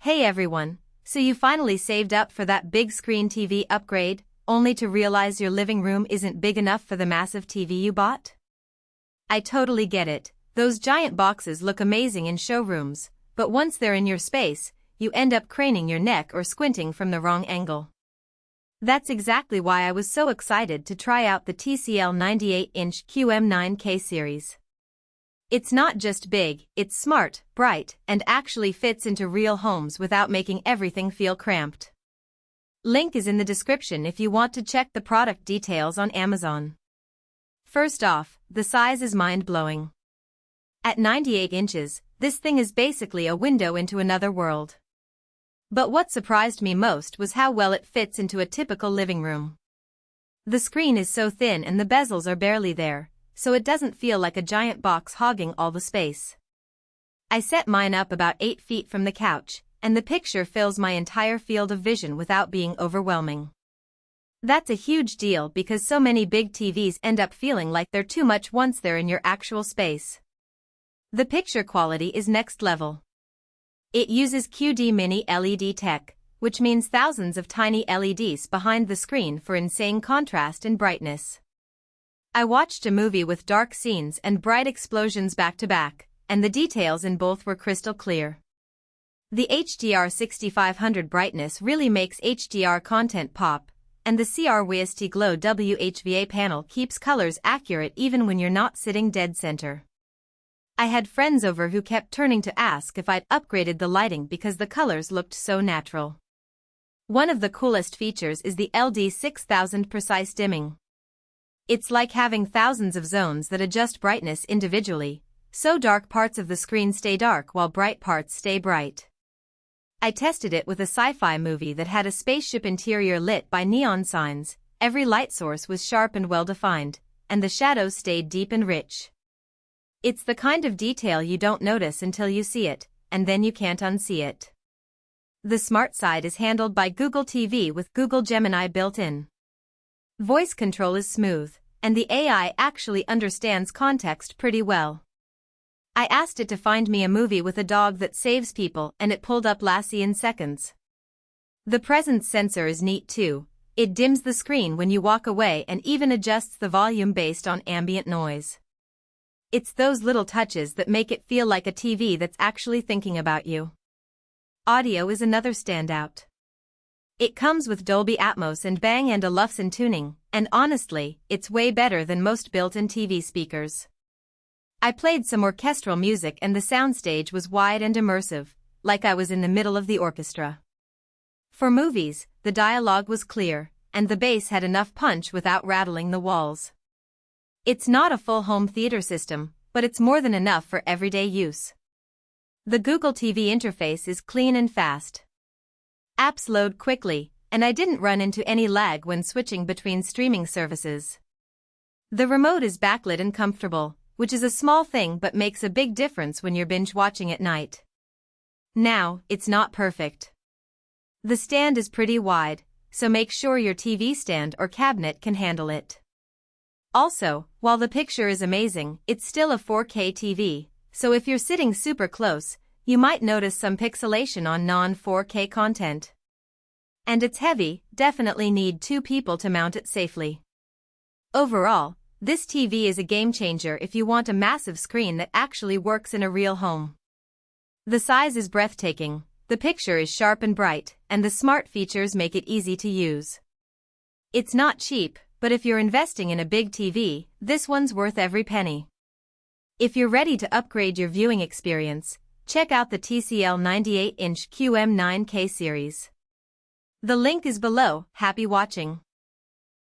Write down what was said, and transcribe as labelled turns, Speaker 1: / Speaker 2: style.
Speaker 1: Hey everyone, so you finally saved up for that big screen TV upgrade, only to realize your living room isn't big enough for the massive TV you bought? I totally get it, those giant boxes look amazing in showrooms, but once they're in your space, you end up craning your neck or squinting from the wrong angle. That's exactly why I was so excited to try out the TCL 98-inch QM9K Series. It's not just big, it's smart, bright, and actually fits into real homes without making everything feel cramped. Link is in the description if you want to check the product details on Amazon. First off, the size is mind-blowing. At 98 inches, this thing is basically a window into another world. But what surprised me most was how well it fits into a typical living room. The screen is so thin and the bezels are barely there, so it doesn't feel like a giant box hogging all the space. I set mine up about 8 feet from the couch, and the picture fills my entire field of vision without being overwhelming. That's a huge deal because so many big TVs end up feeling like they're too much once they're in your actual space. The picture quality is next level. It uses QD Mini LED tech, which means thousands of tiny LEDs behind the screen for insane contrast and brightness. I watched a movie with dark scenes and bright explosions back to back, and the details in both were crystal clear. The HDR 6500 brightness really makes HDR content pop, and the CRWST Glow WHVA panel keeps colors accurate even when you're not sitting dead center. I had friends over who kept turning to ask if I'd upgraded the lighting because the colors looked so natural. One of the coolest features is the LD6000 precise dimming. It's like having thousands of zones that adjust brightness individually, so dark parts of the screen stay dark while bright parts stay bright. I tested it with a sci-fi movie that had a spaceship interior lit by neon signs, every light source was sharp and well-defined, and the shadows stayed deep and rich. It's the kind of detail you don't notice until you see it, and then you can't unsee it. The smart side is handled by Google TV with Google Gemini built in. Voice control is smooth, and the AI actually understands context pretty well. I asked it to find me a movie with a dog that saves people and it pulled up Lassie in seconds. The presence sensor is neat too, it dims the screen when you walk away and even adjusts the volume based on ambient noise. It's those little touches that make it feel like a TV that's actually thinking about you. Audio is another standout. It comes with Dolby Atmos and Bang & Olufsen tuning, and honestly, it's way better than most built-in TV speakers. I played some orchestral music and the soundstage was wide and immersive, like I was in the middle of the orchestra. For movies, the dialogue was clear, and the bass had enough punch without rattling the walls. It's not a full home theater system, but it's more than enough for everyday use. The Google TV interface is clean and fast. Apps load quickly, and I didn't run into any lag when switching between streaming services. The remote is backlit and comfortable, which is a small thing but makes a big difference when you're binge watching at night. Now, it's not perfect. The stand is pretty wide, so make sure your TV stand or cabinet can handle it. Also, while the picture is amazing, it's still a 4K TV, so if you're sitting super close, you might notice some pixelation on non-4K content. And it's heavy, definitely need 2 people to mount it safely. Overall, this TV is a game changer if you want a massive screen that actually works in a real home. The size is breathtaking, the picture is sharp and bright, and the smart features make it easy to use. It's not cheap, but if you're investing in a big TV, this one's worth every penny. If you're ready to upgrade your viewing experience, check out the TCL 98-inch QM9K Series. The link is below. Happy watching!